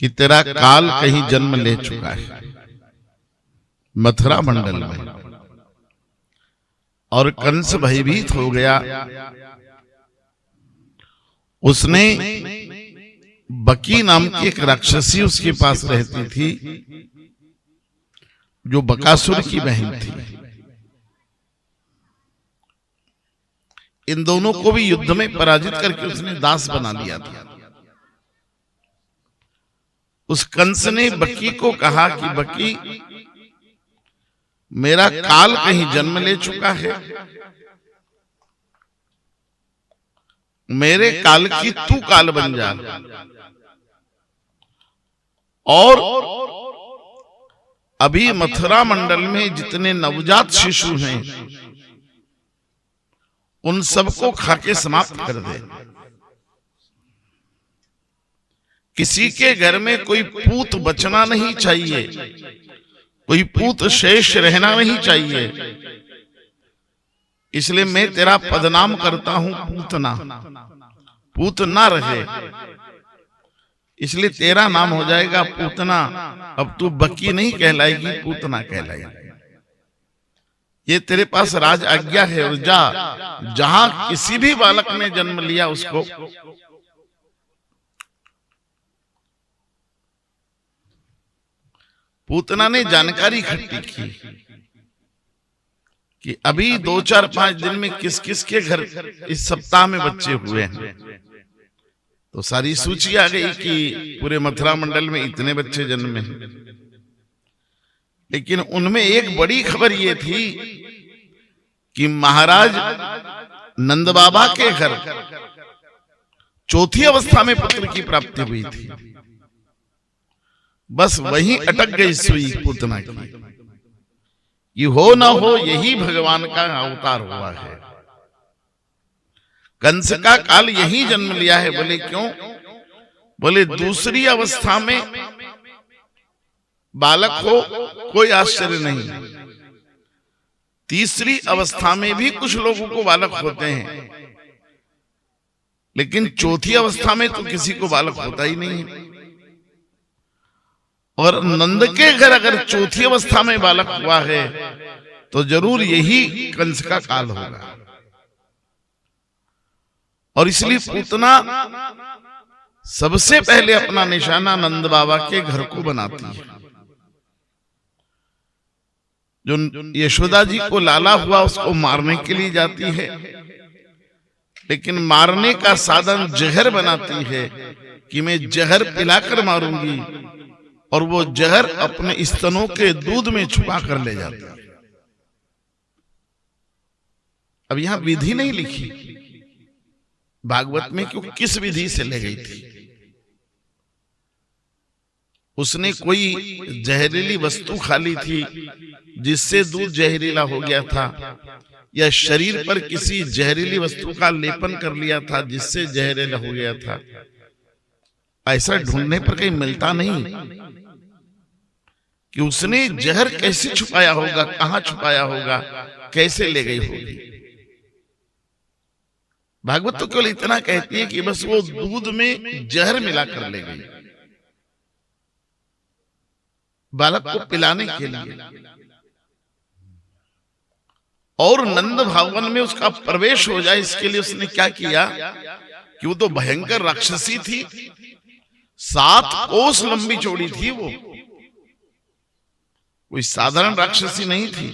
कि तेरा काल कहीं जन्म ले चुका है मथुरा मंडल में। और कंस भयभीत हो गया। उसने बकी नाम की एक राक्षसी उसके पास रहती थी, जो बकासुर की बहन थी। इन दोनों को भी युद्ध में पराजित करके उसने दास बना लिया था। उस कंस ने बकी को कहा कि बकी, मेरा काल कहीं जन्म ले चुका है, मेरे काल की तू काल बन जा। और अभी मथुरा मंडल में जितने नवजात शिशु हैं उन सबको खाके समाप्त कर दे। किसी के घर में कोई पूत बचना नहीं चाहिए, कोई पूत शेष रहना नहीं चाहिए। इसलिए मैं तेरा पदनाम करता हूं पूतना, पूत ना रहे, इसलिए तेरा नाम हो जाएगा पूतना। अब तू बकी नहीं कहलाएगी, पूतना कहलाएगी। ये तेरे पास राज आज्ञा है, और जा, जहां किसी भी बालक ने जन्म लिया उसको पूतना ने जानकारी इकट्ठी की कि अभी 2-4-5 दिन में किस किस के घर इस सप्ताह में बच्चे हुए हैं। तो सारी सूची आ गई कि पूरे मथुरा मंडल में इतने बच्चे जन्मे हैं। लेकिन उनमें एक बड़ी खबर ये थी कि महाराज नंद बाबा के घर चौथी अवस्था में पुत्र की प्राप्ति हुई थी। बस वहीं अटक गई सुई पूतना की। ये हो ना हो, यही भगवान का अवतार हुआ है। कंस का काल यही जन्म लिया है। बोले क्यों? बोले दूसरी अवस्था में बालक हो कोई आश्चर्य नहीं, तीसरी अवस्था में भी कुछ लोगों को बालक होते हैं, लेकिन चौथी अवस्था में तो किसी को बालक होता ही नहीं है। और नंद के घर अगर चौथी अवस्था में बालक हुआ है तो जरूर यही कंस का काल होगा। और इसलिए पूतना सबसे पहले अपना निशाना नंद बाबा के घर को बनाती है। जो यशोदा जी को लाला हुआ उसको मारने के लिए जाती है, लेकिन मारने का साधन जहर बनाती है कि मैं जहर पिलाकर मारूंगी, और वो जहर अपने स्तनों के दूध में छुपा कर ले जाती है। अब यहां विधि नहीं लिखी भागवत में कि किस विधि से ले गई थी। उसने कोई जहरीली वस्तु खा ली थी जिससे दूध जहरीला हो गया था, या शरीर पर किसी जहरीली वस्तु का लेपन कर लिया था जिससे जहरीला हो गया था। ऐसा ढूंढने पर कहीं मिलता नहीं कि उसने जहर कैसे छुपाया होगा, कहां छुपाया होगा, कैसे ले गई होगी। भागवत तो केवल इतना कहती है कि बस वो दूध में जहर मिलाकर ले गई बालक को पिलाने के लिए। और नंद भवन में उसका प्रवेश हो जाए इसके लिए उसने क्या किया कि वो तो भयंकर राक्षसी थी, 7 कोस लंबी चौड़ी थी। वो कोई साधारण राक्षसी नहीं थी।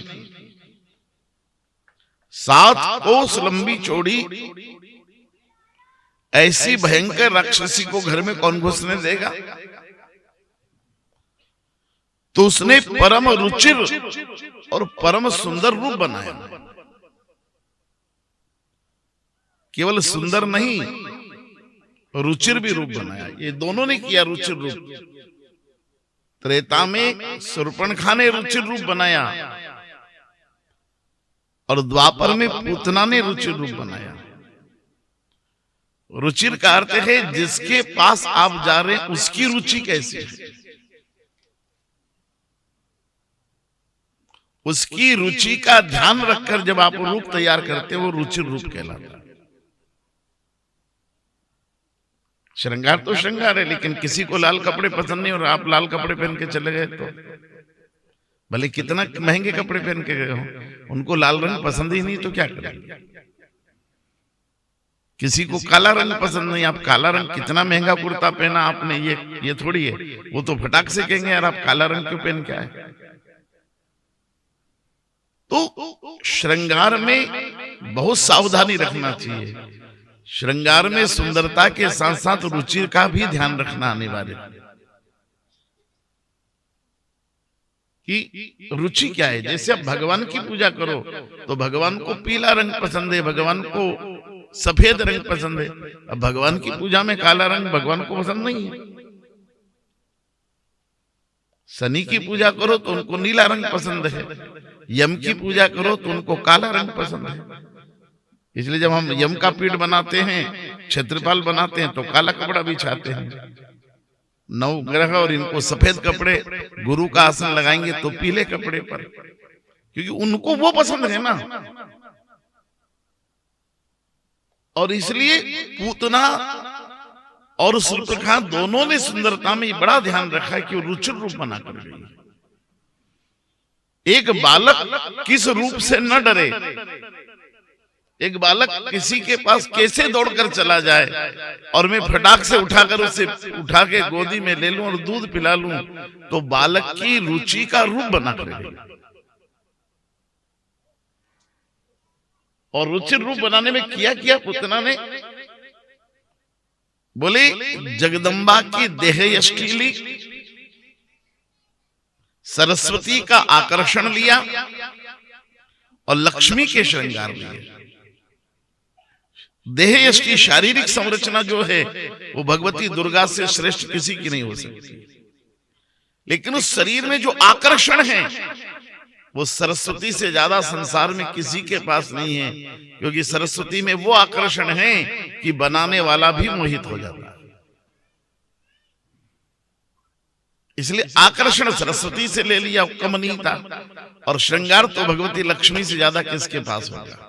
7 कोस लंबी चौड़ी ऐसी भयंकर राक्षसी को घर में कौन घुसने देगा? तो उसने परम रुचिर और परम सुंदर रूप बनाया। केवल सुंदर नहीं, रुचिर भी रूप बनाया। ये दोनों ने किया रुचिर रूप। त्रेता में शूर्पणखा ने रुचिर रूप बनाया, और द्वापर में पूतना ने रुचिर रूप बनाया। रुचिर का अर्थ है जिसके पास आप जा रहे हैं उसकी रुचि कैसी है, उसकी रुचि का ध्यान रखकर जब आप रूप तैयार करते हो वो रुचिर रूप कहलाता है। श्रृंगार तो श्रृंगार है, लेकिन किसी को लाल कपड़े पसंद नहीं और आप लाल कपड़े पहन के चले गए तो भले कितना महंगे कपड़े पहन के गए हो, उनको लाल रंग पसंद ही नहीं तो क्या करेंगे। किसी को काला रंग पसंद नहीं, आप काला रंग कितना महंगा कुर्ता पहना आपने, ये थोड़ी है, वो तो फटाक से कहेंगे यार आप काला रंग क्यों पहन के आए। तो श्रृंगार में बहुत सावधानी रखना चाहिए। श्रृंगार में सुंदरता के साथ साथ रुचि का भी ध्यान रखना अनिवार्य है कि रुचि क्या है। जैसे आप भगवान की पूजा करो तो भगवान को पीला रंग पसंद है, भगवान को सफेद रंग पसंद है। अब भगवान की पूजा में काला रंग भगवान को पसंद नहीं है। शनि की पूजा करो तो उनको नीला रंग पसंद है, यम की पूजा करो तो उनको काला रंग पसंद है। इसलिए जब हम यम का पीठ बनाते हैं, क्षेत्रपाल बनाते हैं तो काला कपड़ा बिछाते हैं। नौ ग्रह और इनको सफेद कपड़े, गुरु का आसन लगाएंगे तो पीले कपड़े पर, क्योंकि उनको वो पसंद है ना। और इसलिए पूतना और शूर्पणखा दोनों ने सुंदरता में बड़ा ध्यान रखा है कि वो रुचिर रूप बना कर गई। एक बालक किस रूप से न डरे, एक बालक किसी के पास कैसे दौड़कर चला जाए और मैं फटाक से उठाकर उसे उठा के गोदी में ले लूं और दूध पिला लूं, तो बालक की रुचि का रूप बना कर गई। और रुचिर रूप बनाने में किया पूतना ने, बोले जगदम्बा की देह यष्टि ली, सरस्वती का आकर्षण लिया और लक्ष्मी के श्रृंगार लिए। देह यष्टि शारीरिक संरचना जो है वो भगवती दुर्गा से श्रेष्ठ किसी की नहीं हो सकती, लेकिन उस शरीर में जो आकर्षण है वो सरस्वती से ज्यादा संसार में किसी के पास नहीं है, क्योंकि सरस्वती में वो आकर्षण है कि बनाने वाला भी मोहित हो जाता है। इसलिए आकर्षण सरस्वती से ले लिया, कमनीयता, और श्रृंगार तो भगवती लक्ष्मी से ज्यादा किसके पास होगा।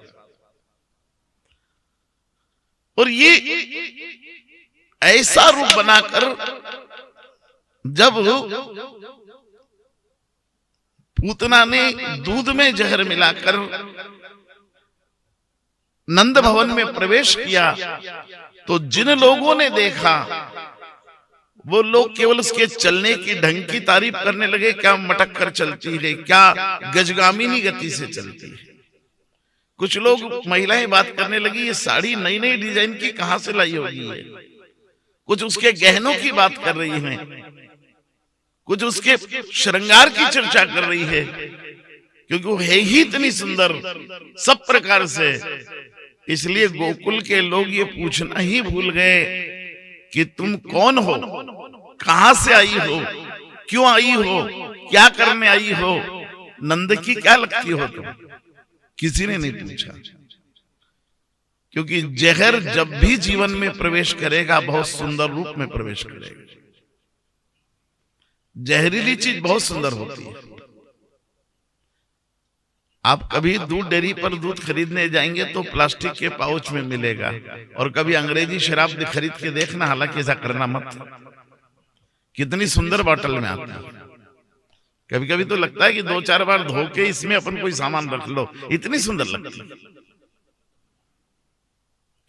और ये ऐसा रूप बनाकर जब पूतना ने दूध में जहर मिलाकर नंद भवन में प्रवेश किया तो जिन लोगों ने देखा वो लोग केवल उसके चलने की ढंग की तारीफ करने लगे, क्या मटक कर चलती है, क्या गजगामिनी गति से चलती है। कुछ लोग महिलाएं बात करने लगी ये साड़ी नई नई डिजाइन की कहां से लाई होगी है। कुछ उसके गहनों की बात कर रही हैं, कुछ उसके श्रृंगार की चर्चा कर रही है, क्योंकि वो है ही इतनी सुंदर सब प्रकार से। इसलिए गोकुल के लोग ये पूछना ही भूल गए कि तुम कौन हो, कहां से आई हो, क्यों आई हो, क्या करने आई हो, नंद की क्या लगती हो तुम। किसी ने नहीं पूछा, क्योंकि जहर जब भी जीवन में प्रवेश करेगा बहुत सुंदर रूप में प्रवेश करेगा। जहरीली चीज बहुत सुंदर होती है। आप कभी दूध डेयरी पर दूध खरीदने जाएंगे तो प्लास्टिक के पाउच में मिलेगा, और कभी अंग्रेजी शराब खरीद के देखना, हालांकि ऐसा करना मत, कितनी सुंदर बोतल में आती है। कभी कभी तो लगता है कि 2-4 बार धो के इसमें अपन कोई सामान रख लो, इतनी सुंदर लगती है।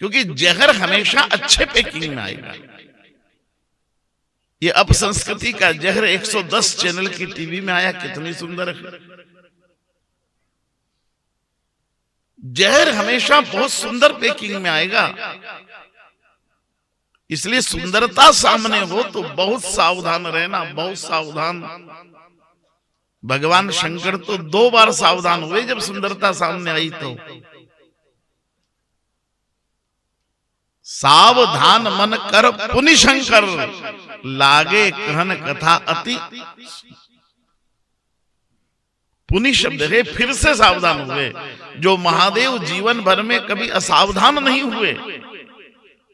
क्योंकि जहर हमेशा अच्छे पैकिंग में आएगा। ये अपसंस्कृति का जहर 110 चैनल की टीवी में आया, कितनी सुंदर है। जहर हमेशा बहुत सुंदर पैकिंग में आएगा। इसलिए सुंदरता सामने हो तो बहुत सावधान रहना, बहुत सावधान। भगवान शंकर तो 2 बार सावधान हुए जब सुंदरता सामने आई तो। सावधान मन कर पुनि शंकर, लागे कहन कथा अति। पुनि शब्द है, फिर से सावधान हुए। जो महादेव जीवन भर में कभी असावधान नहीं हुए,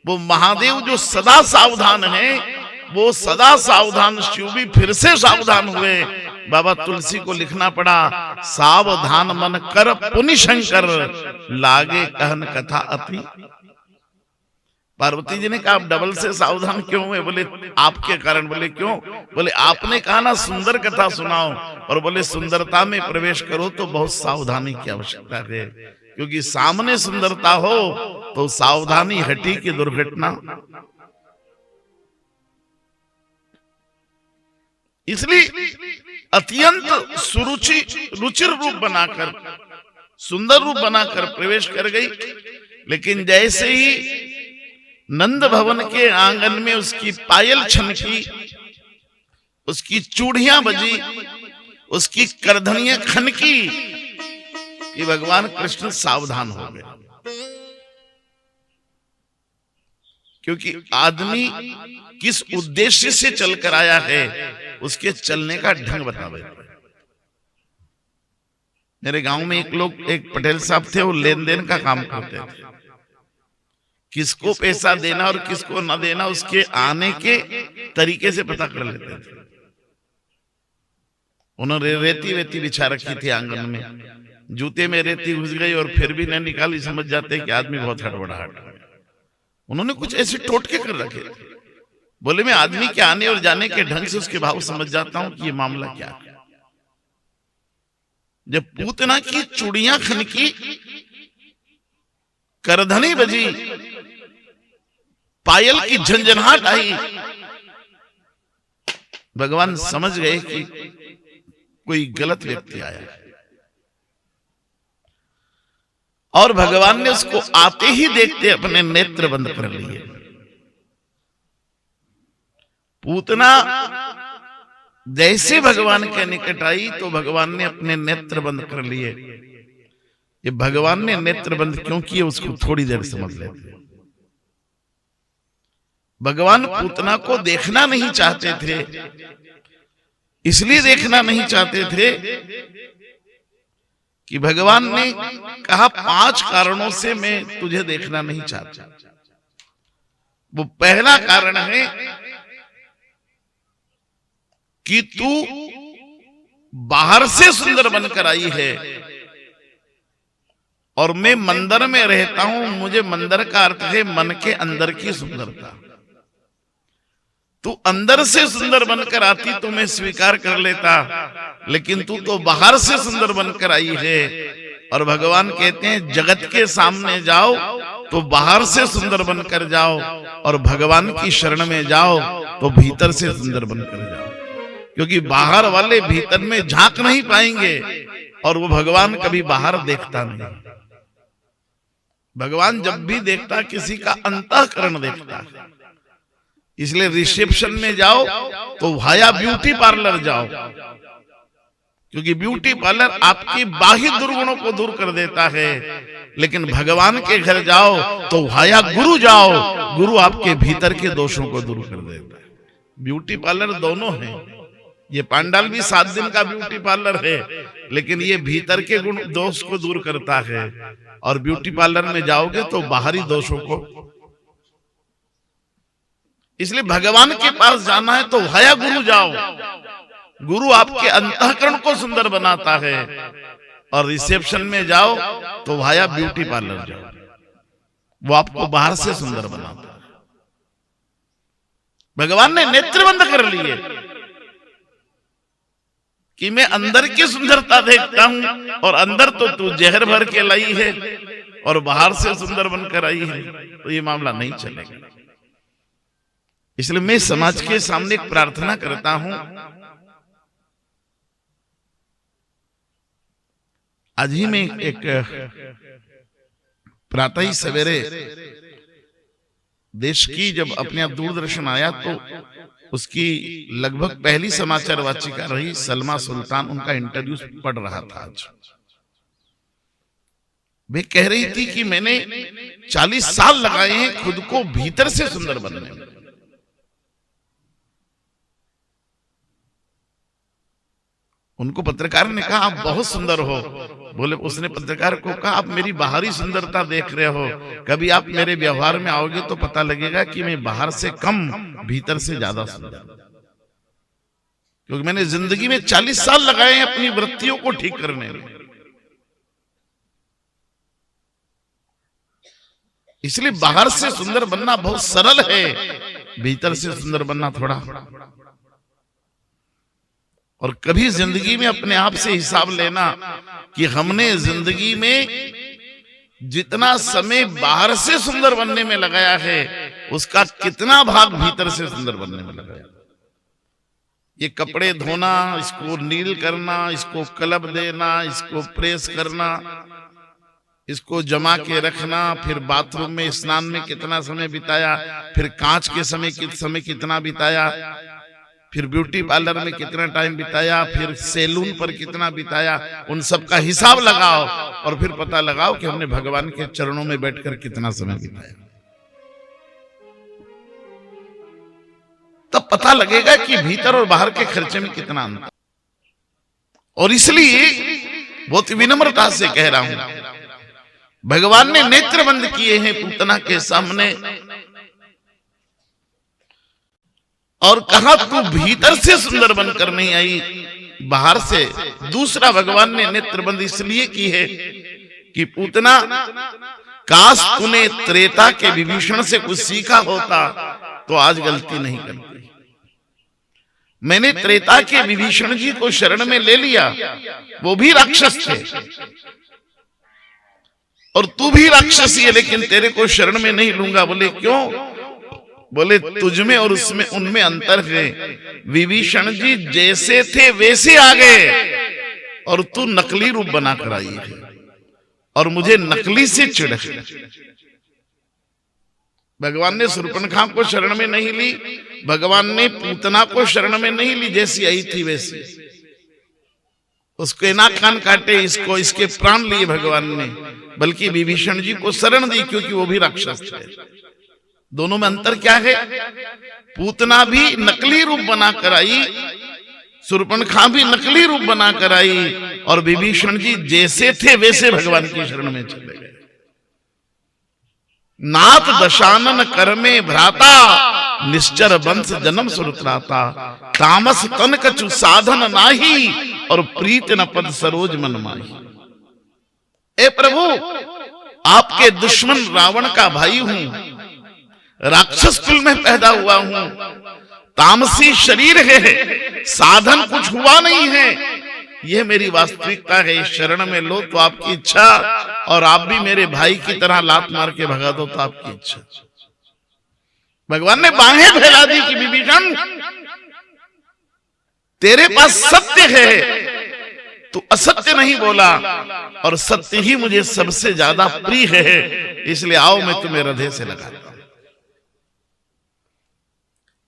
वो महादेव जो सदा सावधान है, वो सदा सावधान शिव भी फिर से सावधान हुए। बाबा तुलसी को लिखना पड़ा, सावधान मन कर पुनि शंकर, लागे कहन कथा अति। पार्वती जी ने कहा आप डबल से सावधान क्यों हुए? बोले आपके कारण। बोले क्यों? बोले आपने कहा ना सुंदर कथा सुनाओ, और बोले सुंदरता में प्रवेश करो तो बहुत सावधानी की आवश्यकता है, क्योंकि सामने सुंदरता हो तो सावधानी हटी की दुर्घटना। इसलिए अत्यंत सुरुचि रुचिर रूप बनाकर, सुंदर रूप बनाकर प्रवेश कर गई। लेकिन जैसे ही नंद भवन के आंगन में उसकी पायल छनकी, उसकी चूड़ियां बजी, उसकी करधनियां खनकी, कि भगवान कृष्ण सावधान हो गए। क्योंकि आदमी किस उद्देश्य से चलकर आया है उसके चलने का ढंग बता देता है। मेरे गांव में एक पटेल साहब थे, वो लेन देन का काम करते थे। किसको पैसा देना और किसको न देना उसके आने के तरीके से पता कर लेते थे। उन्होंने रेती वेती बिछा रखी थी आंगन में, जूते में रेती घुस गई और फिर भी न निकाली, समझ जाते कि आदमी बहुत हड़बड़ाहट है। उन्होंने कुछ ऐसे टोटके कर रखे थे। बोले मैं आदमी के आने और जाने के ढंग से उसके भाव समझ जाता हूं कि ये मामला क्या है। जब पूतना की चूड़ियां खनकी, करधनी बजी, पायल की झंझनाहट आई, भगवान समझ गए कि कोई गलत व्यक्ति आया है। और भगवान ने उसको आते ही देखते अपने नेत्र बंद कर लिए। पूतना जैसे भगवान के निकट आई तो भगवान ने अपने नेत्र बंद कर लिए। ये भगवान ने नेत्र बंद क्यों किए उसको थोड़ी देर समझ लेते। भगवान पूतना को देखना नहीं चाहते थे, इसलिए देखना नहीं चाहते थे कि भगवान ने कहा 5 कारणों से मैं तुझे देखना नहीं चाहता। वो पहला कारण है कि तू बाहर से सुंदर बनकर आई है और मैं मंदिर में रहता हूं। मुझे मंदिर का अर्थ है मन के अंदर की सुंदरता। तू अंदर से सुंदर बनकर आती तो मैं स्वीकार कर लेता, लेकिन तू तो बाहर से सुंदर बनकर आई है। और भगवान कहते हैं जगत के सामने जाओ तो बाहर से सुंदर बनकर जाओ, और भगवान की शरण में जाओ तो भीतर से सुंदर बनकर जाओ। क्योंकि बाहर वाले भीतर में झांक नहीं पाएंगे, और वो भगवान कभी बाहर देखता नहीं। भगवान जब भी देखता किसी का अंतःकरण देखता है। इसलिए रिसेप्शन में जाओ तो भाया ब्यूटी पार्लर जाओ, क्योंकि ब्यूटी पार्लर आपकी बाह्य दुर्गुणों को दूर कर देता है। लेकिन भगवान के घर जाओ तो भाया गुरु जाओ, गुरु आपके भीतर के दोषों को दूर कर देता है। ब्यूटी पार्लर दोनों हैं। ये पांडाल भी 7 दिन का ब्यूटी पार्लर है, लेकिन ये भीतर के गुण दोष को दूर करता है। और ब्यूटी पार्लर में जाओगे तो बाहरी दोषों को। इसलिए भगवान के पास जाना है तो भाया गुरु जाओ। गुरु आपके अंतःकरण को सुंदर बनाता है। और रिसेप्शन में जाओ तो भाया ब्यूटी पार्लर जाओ, वो आपको बाहर से सुंदर बनाता है। भगवान ने नेत्र बंद कर लिए कि मैं अंदर की सुंदरता देखता हूं, और अंदर तो तू जहर भर के लाई है और बाहर से सुंदर बनकर आई है, तो ये मामला नहीं चलेगा। इसलिए मैं समाज के सामने एक प्रार्थना करता हूं। आज ही में एक प्रातः ही सवेरे देश की जब अपने आप दूरदर्शन आया तो उसकी लगभग पहली समाचार वाचिका रही सलमा सुल्तान, उनका इंटरव्यू पढ़ रहा था। आज वे कह रही थी कि मैंने 40 साल लगाए हैं खुद को भीतर से सुंदर बनने में। उनको पत्रकार ने कहा आप बहुत सुंदर हो। बोले, उसने पत्रकार को कहा आप मेरी बाहरी सुंदरता देख रहे हो, कभी आप मेरे व्यवहार में आओगे तो पता लगेगा कि मैं बाहर से कम भीतर से ज्यादा सुंदर, क्योंकि मैंने जिंदगी में 40 साल लगाए हैं अपनी वृत्तियों को ठीक करने में। इसलिए बाहर से सुंदर बनना बहुत सरल है, भीतर से सुंदर बनना थोड़ा। और कभी जिंदगी में अपने आप से हिसाब लेना कि हमने जिंदगी में जितना समय बाहर से सुंदर बनने में लगाया है, उसका कितना भाग भीतर से सुंदर बनने में लगाया। ये कपड़े धोना, इसको नील करना, इसको कलब देना, इसको प्रेस करना, इसको जमा के रखना, फिर बाथरूम में स्नान में कितना समय बिताया, फिर कांच के समय कितना बिताया, फिर ब्यूटी पार्लर में कितना टाइम बिताया, फिर सैलून पर कितना बिताया, उन सब का हिसाब लगाओ और फिर पता लगाओ कि हमने भगवान के चरणों में बैठकर कितना समय बिताया। तब पता लगेगा कि भीतर और बाहर के खर्चे में कितना अंतर। और इसलिए बहुत विनम्रता से कह रहा हूं, भगवान ने नेत्र बंद किए हैं पूतना के सामने और कहा तू भीतर से सुंदर बनकर नहीं आई, बाहर से। दूसरा, भगवान ने नेत्र बंद इसलिए की है कि पूतना, काश तूने त्रेता के विभीषण से कुछ सीखा होता तो आज गलती नहीं करती। मैंने त्रेता के विभीषण जी को शरण में ले लिया, वो भी राक्षस थे और तू भी राक्षसी है, लेकिन तेरे को शरण में नहीं लूंगा। बोले क्यों? बोले तुझमें और उसमें उनमें अंतर है। विभीषण जी जैसे थे वैसे आ गए और तू नकली रूप बनाकर आई है और मुझे नकली से चिढ़ है। भगवान ने शूर्पणखा को शरण में नहीं ली, भगवान ने पूतना को शरण में नहीं ली, जैसी आई थी वैसी। उसके नाक कान काटे, इसको इसके प्राण लिए भगवान ने, बल्कि विभीषण जी को शरण दी क्योंकि वो भी राक्षस थे। दोनों में अंतर क्या है? पूतना भी नकली रूप बनाकर आई, शूर्पणखा भी नकली रूप बनाकर आई और विभीषण जी जैसे थे वैसे भगवान की शरण में चले गए। नाथ दशानन करमे भ्राता, निश्चर वंश जन्म सुरत्राता, तामस तन कछु साधन नाही और प्रीत न पद सरोज मन माही। ए प्रभु, आपके दुश्मन रावण का भाई हूं, राक्षस कुल में पैदा हुआ हूं, तामसी शरीर है, साधन कुछ हुआ नहीं है, यह मेरी वास्तविकता है। शरण में लो तो आपकी इच्छा, और आप भी मेरे भाई की तरह लात मार के भगा दो तो आपकी इच्छा। भगवान ने बाहें फैला दी कि विभीषण, तेरे पास सत्य है, तू असत्य नहीं बोला और सत्य ही मुझे सबसे ज्यादा प्रिय है, इसलिए आओ मैं तुम्हें हृदय से लगाता हूं।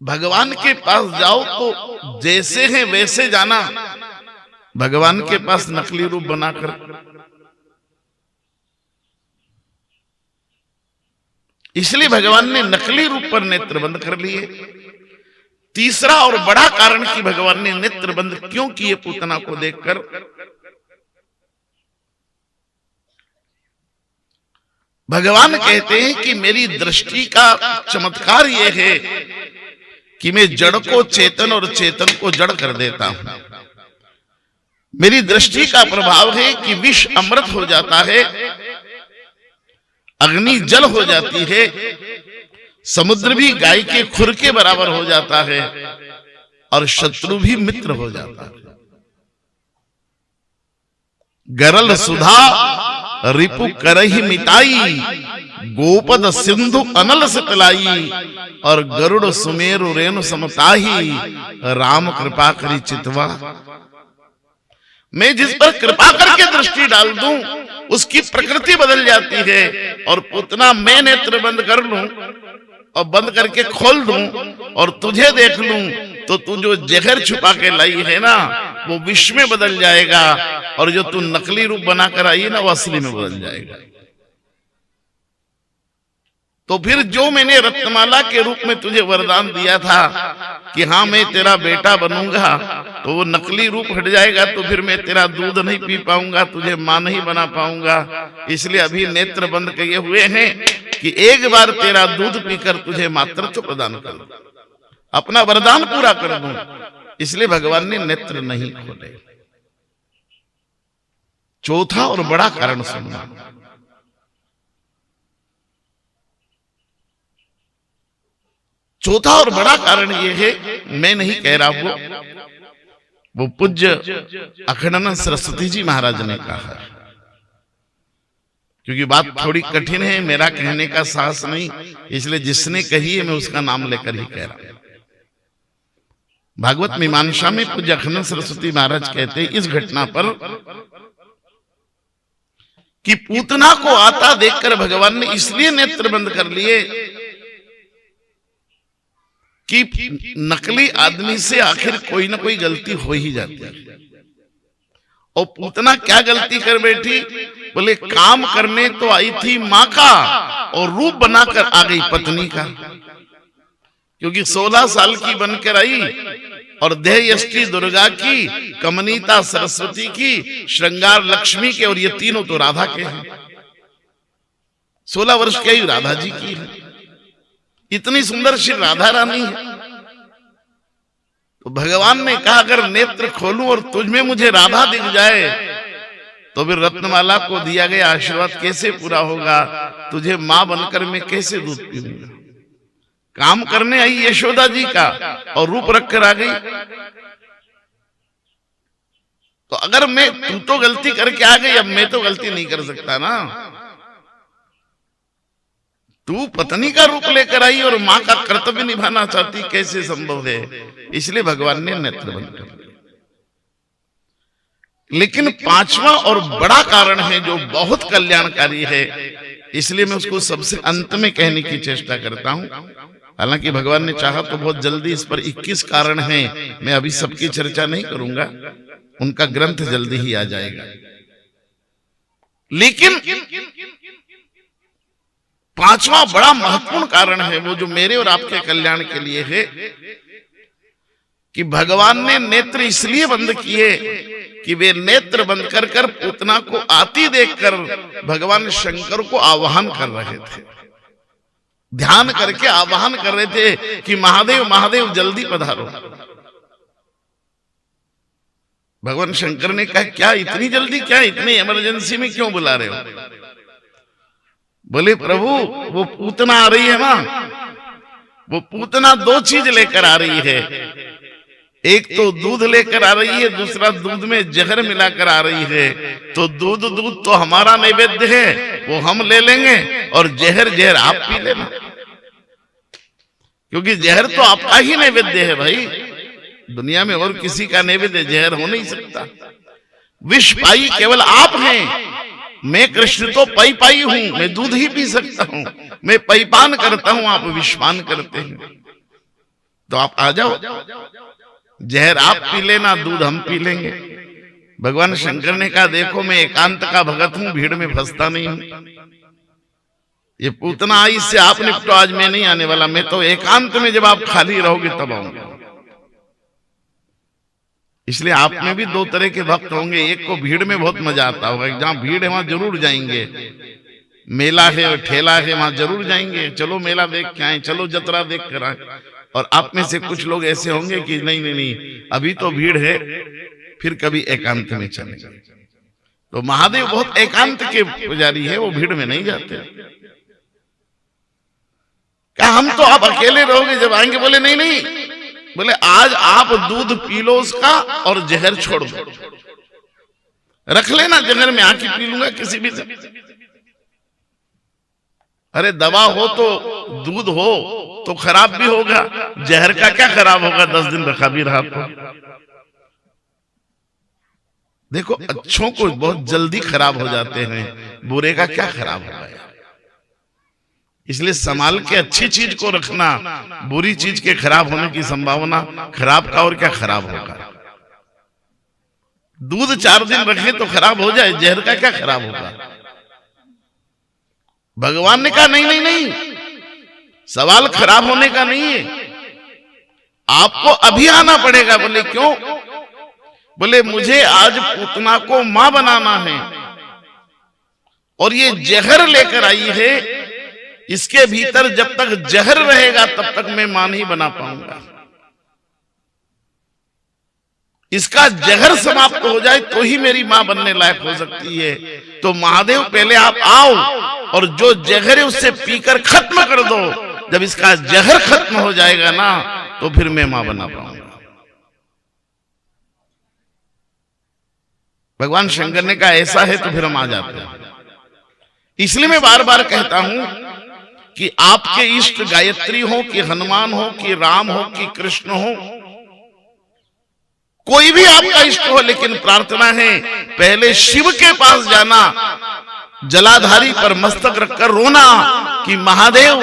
भगवान के पास जाओ तो जैसे हैं वैसे जाना, भगवान के पास नकली रूप बनाकर। इसलिए भगवान ने नकली रूप पर नेत्र बंद कर लिए। तीसरा और बड़ा कारण कि भगवान ने नेत्र बंद क्यों किए पूतना को देखकर, भगवान कहते हैं कि मेरी दृष्टि का चमत्कार यह है कि मैं जड़ को चेतन और चेतन को जड़ कर देता हूं। मेरी दृष्टि का प्रभाव है कि विष अमृत हो जाता है, अग्नि जल हो जाती है, समुद्र भी गाय के खुर के बराबर हो जाता है और शत्रु भी मित्र हो जाता है। गरल सुधा रिपु करहि मिटाई, गोपद सिंधु अनल से पिलाई और गरुड़ सुमेरु रेणु समताही, राम कृपा करी चितवा। मैं जिस पर कृपा करके दृष्टि डाल दूं उसकी प्रकृति बदल जाती है, और उतना मैं नेत्र बंद कर लूं और बंद करके खोल दूं और तुझे देख लूं तो तू जो जहर छुपा के लाई है ना वो विष में बदल जाएगा, और जो तू नकली रूप बनाकर आई है ना वो असली में बदल जाएगा। तो फिर जो मैंने रत्नमाला के रूप में तुझे वरदान दिया था कि हाँ मैं तेरा बेटा बनूंगा, तो वो नकली रूप हट जाएगा, तो फिर मैं तेरा दूध नहीं पी पाऊंगा, तुझे मां नहीं बना पाऊंगा। इसलिए अभी नेत्र बंद किए हुए हैं कि एक बार तेरा दूध पीकर तुझे मातृत्व प्रदान कर दूं, अपना वरदान पूरा कर दूं। इसलिए भगवान ने नेत्र नहीं खोले। चौथा और बड़ा कारण सुनना, चौथा और बड़ा कारण यह है, मैं नहीं कह रहा, वो पूज्य अखंडानंद सरस्वती जी महाराज ने कहा है, क्योंकि बात थोड़ी कठिन है, मेरा कहने का साहस नहीं, इसलिए जिसने कही है मैं उसका नाम लेकर ही कह रहा हूं। भागवत मीमांसा में पूज्य अखंडानंद सरस्वती महाराज कहते हैं इस घटना पर कि पूतना को आता देखकर भगवान ने इसलिए नेत्र बंद कर लिए कि नकली आदमी से आखिर कोई ना कोई गलती हो ही जाती है। और पूतना क्या गलती कर बैठी, बोले काम करने तो आई थी मां का और रूप बनाकर आ गई पत्नी का, क्योंकि 16 साल की बनकर आई और देह यष्टि दुर्गा की, कमनीता सरस्वती की, श्रृंगार लक्ष्मी के, और ये तीनों तो राधा के हैं। 16 वर्ष की राधा जी की है, इतनी सुंदर श्री राधा रानी है। तो भगवान ने कहा अगर नेत्र खोलूं और तुझ में मुझे राधा दिख जाए तो फिर रत्नमाला को दिया गया आशीर्वाद कैसे पूरा होगा, तुझे मां बनकर मैं कैसे दूध पीऊंगा। काम करने आई यशोदा जी का और रूप रखकर आ गई। तो अगर मैं, तू तो गलती करके आ गई, अब मैं तो गलती नहीं कर सकता ना। तू पत्नी का रूप लेकर आई और मां का कर्तव्य निभाना चाहती, कैसे संभव है। इसलिए भगवान ने नेत्र बंद कर दिया। लेकिन पांचवा और बड़ा कारण है जो बहुत कल्याणकारी है, इसलिए मैं उसको सबसे अंत में कहने की चेष्टा करता हूं। हालांकि भगवान ने चाहा तो बहुत जल्दी इस पर 21 कारण हैं, मैं अभी सबकी चर्चा नहीं करूंगा, उनका ग्रंथ जल्दी ही आ जाएगा। लेकिन पांचवा बड़ा महत्वपूर्ण कारण है वो जो मेरे और आपके कल्याण के लिए है कि भगवान ने नेत्र इसलिए बंद किए कि वे नेत्र बंद कर कर पूतना को आती देखकर भगवान शंकर को आवाहन कर रहे थे, ध्यान करके आवाहन कर रहे थे कि महादेव महादेव जल्दी पधारो। भगवान शंकर ने कहा क्या इतनी जल्दी, क्या इतनी इमरजेंसी में क्यों बुला रहे हो। बोले प्रभु वो पूतना आ रही है ना, वो पूतना 2 चीज लेकर आ रही है, एक तो दूध लेकर आ रही है, दूसरा दूध में जहर मिलाकर आ रही है। तो दूध तो हमारा नैवेद्य है, वो हम ले लेंगे, और जहर आप पी लेना, क्योंकि जहर तो आपका ही नैवेद्य है भाई, दुनिया में और किसी का नैवेद्य जहर हो नहीं सकता। विष पाई केवल आप हैं, मैं कृष्ण तो पाई हूं, मैं दूध ही पी सकता हूं, मैं पैपान करता हूं, आप विषपान करते हैं। तो आप आ जाओ, जहर आप पी लेना, दूध हम पी लेंगे। भगवान शंकर ने कहा देखो मैं एकांत का भगत हूं, भीड़ में फंसता नहीं हूं, ये पूतना आई इससे आप निपटो, आज मैं नहीं आने वाला, मैं तो एकांत में जब आप खाली रहोगे तब आऊंगा। इसलिए आप में भी 2 तरह के भक्त होंगे, एक को भीड़ में बहुत मजा आता होगा, जहां भीड़ है वहां जरूर जाएंगे, मेला है और ठेला है वहां जरूर जाएंगे, चलो मेला देख के आए, चलो जतरा देख कर आए। और आप में से कुछ लोग ऐसे होंगे कि नहीं अभी तो भीड़ है, फिर कभी एकांत में चलेंगे। तो महादेव बहुत एकांत के पुजारी है, वो भीड़ में नहीं जाते। क्या हम तो आप अकेले रहोगे जब आएंगे, बोले नहीं, बोले आज आप दूध पी लो उसका और जहर छोड़ दो, रख लेना जहर में आके पी लूंगा किसी भी से। अरे दवा हो तो दूध हो तो खराब भी होगा, जहर का क्या खराब होगा, 10 दिन रखा भी रहा तो। देखो अच्छों को बहुत जल्दी खराब हो जाते हैं, बुरे का क्या खराब होगा। इसलिए संभाल के अच्छी चीज को रखना, बुरी चीज के खराब होने की संभावना, खराब का और क्या खराब होगा। दूध 4 दिन रखें तो खराब हो जाए, जहर का क्या खराब होगा। भगवान ने कहा नहीं, सवाल खराब होने का नहीं है, आपको अभी आना पड़ेगा। बोले क्यों, बोले मुझे आज पूतना को मां बनाना है और ये जहर लेकर आई है, इसके भीतर जब तक जहर रहेगा तब तक मैं मां नहीं बना पाऊंगा। इसका जहर समाप्त हो जाए तो ही मेरी मां बनने लायक हो सकती है। तो महादेव पहले आप आओ और जो जहर है उससे पीकर खत्म कर दो, जब इसका जहर खत्म हो जाएगा ना तो फिर मैं मां बना पाऊंगा। भगवान शंकर ने कहा ऐसा है तो फिर हम आ जाते हैं। इसलिए मैं बार बार कहता हूं कि आपके इष्ट गायत्री हो कि हनुमान हो कि राम हो कि कृष्ण हो, कोई भी आपका इष्ट हो, लेकिन प्रार्थना है पहले शिव के पास जाना, जलाधारी पर मस्तक रखकर रोना कि महादेव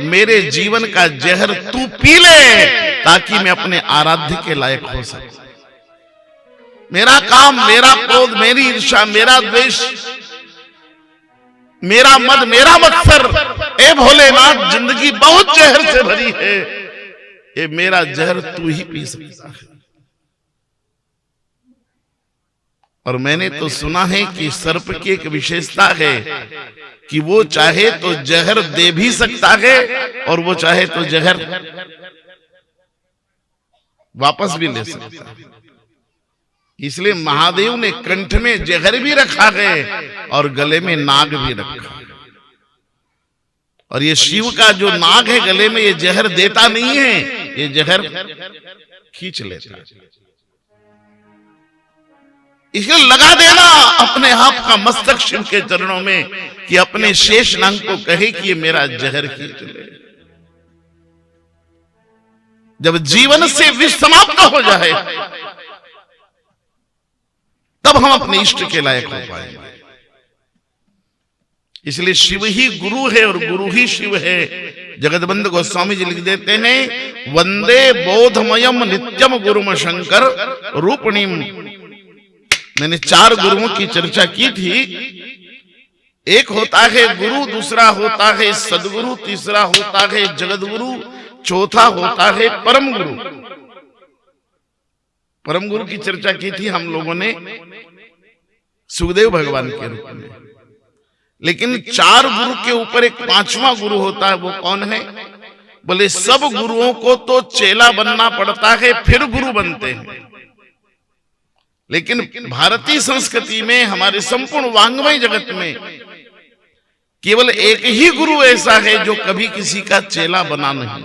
मेरे जीवन का जहर तू पी ले ताकि मैं अपने आराध्य के लायक हो सकूं। मेरा काम, मेरा क्रोध, मेरी ईर्ष्या, मेरा द्वेष, मेरा मद, मेरा मत्सर, ए भोलेनाथ जिंदगी बहुत जहर से भरी है, ये मेरा जहर तू ही पी सकता है। और मैंने तो सुना है कि सर्प की एक विशेषता है कि वो चाहे तो जहर दे भी सकता है और वो चाहे तो जहर वापस भी ले सकता है। इसलिए महादेव ने कंठ में जहर भी रखा है और गले में नाग भी रखा है। और ये शिव का जो नाग है गले में, ये जहर देता नहीं है, ये जहर खींच लेता है। इसलिए लगा देना अपने आप का मस्तक शिव के चरणों में कि अपने शेष नाग को कहे कि ये मेरा जहर खींच ले। जब जीवन से विष समाप्त हो जाए तब हम अपने इष्ट के लायक हो पाएंगे। इसलिए शिव ही गुरु है और गुरु ही शिव है। जगतबंध गोस्वामी जी लिख देते हैं, वंदे बोधमयम नित्यम गुरुम शंकर रूपणीम। मैंने 4 गुरुओं की चर्चा की थी। एक होता है गुरु, दूसरा होता है सदगुरु, तीसरा होता है जगतगुरु, चौथा होता है परम गुरु। परम गुरु की चर्चा की थी हम लोगों ने सुखदेव भगवान के रूप में। लेकिन 4 गुरु के ऊपर एक 5वां गुरु होता है। वो कौन है? बोले सब गुरुओं को तो चेला बनना पड़ता है फिर गुरु बनते हैं, लेकिन भारतीय संस्कृति में, हमारे संपूर्ण वांग्मय जगत में केवल एक ही गुरु ऐसा है जो कभी किसी का चेला बना नहीं।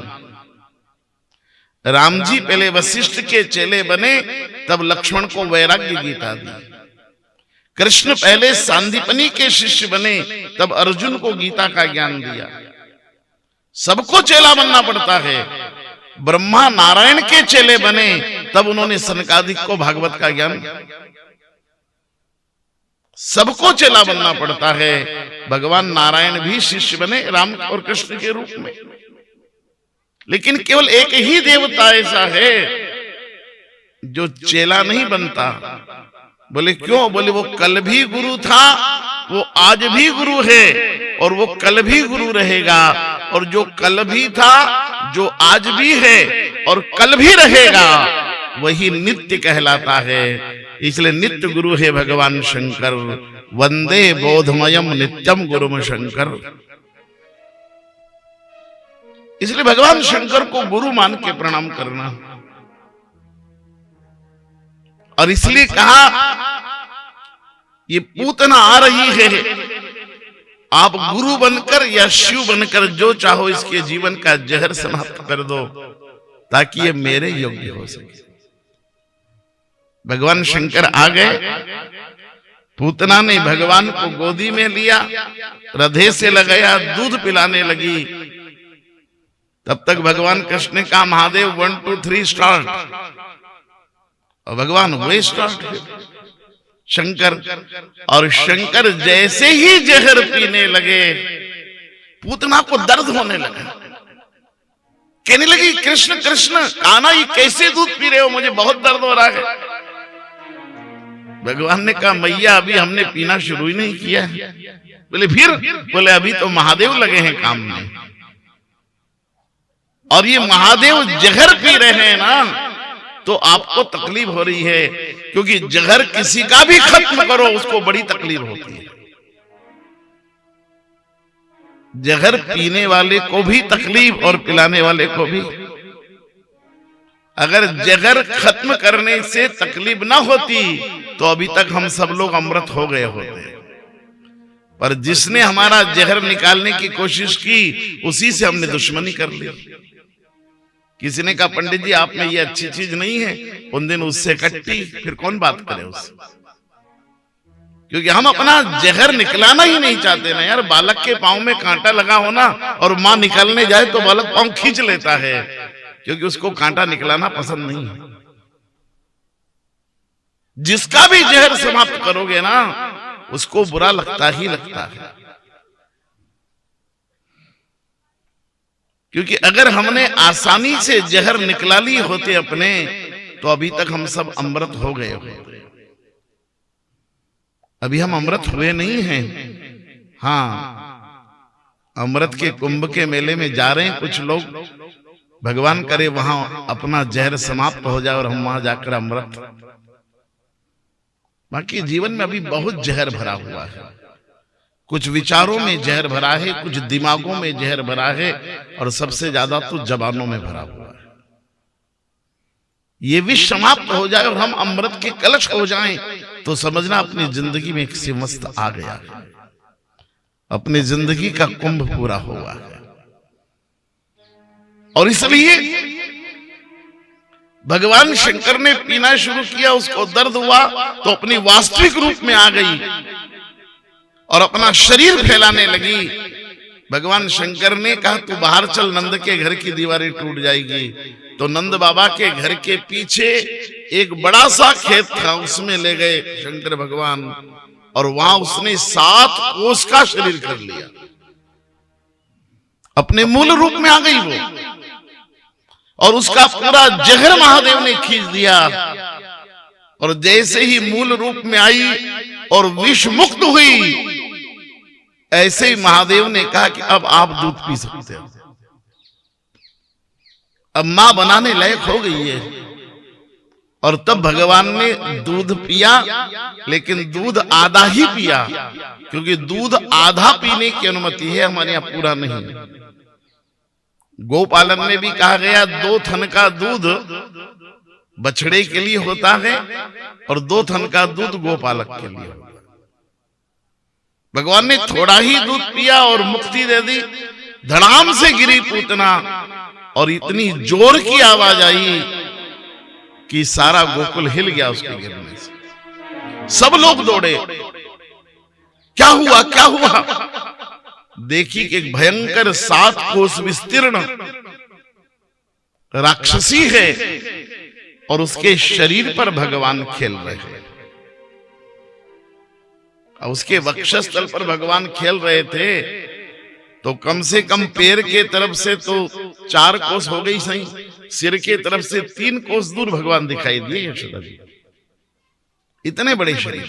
राम जी पहले वशिष्ठ के चेले बने, तब लक्ष्मण को वैराग्य गीता दी। कृष्ण पहले सांदीपनी के शिष्य बने, तब अर्जुन को गीता का ज्ञान दिया। सबको चेला बनना पड़ता है। ब्रह्मा नारायण के चेले बने, तब उन्होंने सनकादिक को भागवत का ज्ञान। सबको चेला बनना पड़ता है। भगवान नारायण भी शिष्य बने राम और कृष्ण के रूप में, लेकिन केवल एक ही देवता ऐसा है जो चेला नहीं बनता। बोले क्यों? बोले वो कल भी गुरु था, वो आज भी गुरु है और वो कल भी गुरु रहेगा। और जो कल भी था, जो आज भी है और कल भी रहेगा, वही नित्य कहलाता है। इसलिए नित्य गुरु है भगवान शंकर। वंदे बोधमयम नित्यम गुरुम शंकर। इसलिए भगवान शंकर को गुरु मान के प्रणाम करना। और इसलिए कहा ये पूतना आ रही है, आप गुरु बनकर या शिव बनकर जो चाहो इसके जीवन का जहर समाप्त कर दो ताकि ये मेरे योग्य हो सके। भगवान शंकर आ गए। पूतना ने भगवान को गोदी में लिया, हृदय से लगाया, दूध पिलाने लगी। तब तक भगवान कृष्ण ने कहा महादेव 1 2 3 स्टार्ट। और भगवान हुए स्टार्ट शंकर। और शंकर जैसे ही जहर पीने लगे, पूतना को दर्द होने लगा। कहने लगी कृष्ण कृष्ण, कान्हा ये कैसे दूध पी रहे हो? मुझे बहुत दर्द हो रहा है। भगवान ने कहा मैया अभी हमने पीना शुरू ही नहीं किया। बोले फिर? बोले अभी तो महादेव लगे हैं काम में, और ये महादेव जहर पी रहे हैं ना, तो आपको तकलीफ हो रही है, क्योंकि जहर किसी का भी खत्म करो उसको बड़ी तकलीफ होती है। जहर पीने वाले को भी तकलीफ और पिलाने वाले को भी। अगर जहर खत्म करने से तकलीफ ना होती तो अभी तक हम सब लोग अमृत हो गए होते। पर जिसने हमारा जहर निकालने की कोशिश की उसी से हमने दुश्मनी कर ली। किसी ने कहा पंडित जी आप में ये अच्छी चीज नहीं है, उन दिन उससे कट्टी, फिर कौन बात करे उससे? क्योंकि हम अपना जहर निकलाना ही नहीं चाहते ना यार। बालक के पांव में कांटा लगा होना और मां निकालने जाए तो बालक पांव खींच लेता है, क्योंकि उसको कांटा निकलाना पसंद नहीं है। जिसका भी जहर समाप्त करोगे ना उसको बुरा लगता ही लगता है। क्योंकि अगर हमने आसानी से जहर निकला ली होते अपने, तो अभी तक हम सब अमृत हो गए होते। अभी हम अमृत हुए नहीं हैं। हाँ, अमृत के कुंभ के मेले में जा रहे हैं कुछ लोग, भगवान करे वहां अपना जहर समाप्त हो जाए और हम वहां जाकर अमृत। बाकी जीवन में अभी बहुत जहर भरा हुआ है। कुछ विचारों में जहर भरा है, कुछ दिमागों में जहर भरा है, और सबसे ज्यादा तो जबानों में भरा हुआ है। ये विष समाप्त हो जाए और हम अमृत के कलश हो जाएं तो समझना अपनी जिंदगी में एक सिमस्त आ गया है, अपनी जिंदगी का कुंभ पूरा हुआ है। और इसलिए भगवान शंकर ने पीना शुरू किया, उसको दर्द हुआ तो अपनी वास्तविक रूप में आ गई और अपना शरीर फैलाने लगी। भगवान शंकर ने कहा तू बाहर चल, नंद के घर की दीवारें टूट जाएगी। तो नंद बाबा के घर के पीछे एक बड़ा सा खेत था, उसमें ले गए शंकर भगवान, और वहां उसने 7 कोस का शरीर कर लिया। अपने मूल रूप में आ गई वो, और उसका पूरा जहर महादेव ने खींच दिया। और जैसे ही मूल रूप में आई और विष मुक्त हुई, ऐसे ही महादेव ने कहा कि अब आप दूध पी सकते हो। अब मां बनाने लायक हो गई है। और तब भगवान ने दूध पिया, लेकिन दूध आधा ही पिया, क्योंकि दूध आधा पीने की अनुमति है, हमारे यहां पूरा नहीं। गोपालन में भी कहा गया 2 थन का दूध बछड़े के लिए होता है और 2 थन का दूध गोपालक के लिए होता है। भगवान ने थोड़ा ही दूध पिया और मुक्ति दे दी। धड़ाम से गिरी पूतना और इतनी जोर की आवाज आई कि सारा गोकुल हिल गया उसके गिरने से। सब लोग दौड़े, क्या हुआ क्या हुआ? देखी कि एक भयंकर 7 कोस विस्तीर्ण राक्षसी है और उसके शरीर पर भगवान खेल रहे हैं। उसके वक्षस्थल पर भगवान खेल रहे थे तो कम से कम पैर के तरफ से तो 4 कोस हो गई सही, सिर के तरफ से 3 कोस दूर भगवान दिखाई दिए यशोदा जी, इतने बड़े शरीर।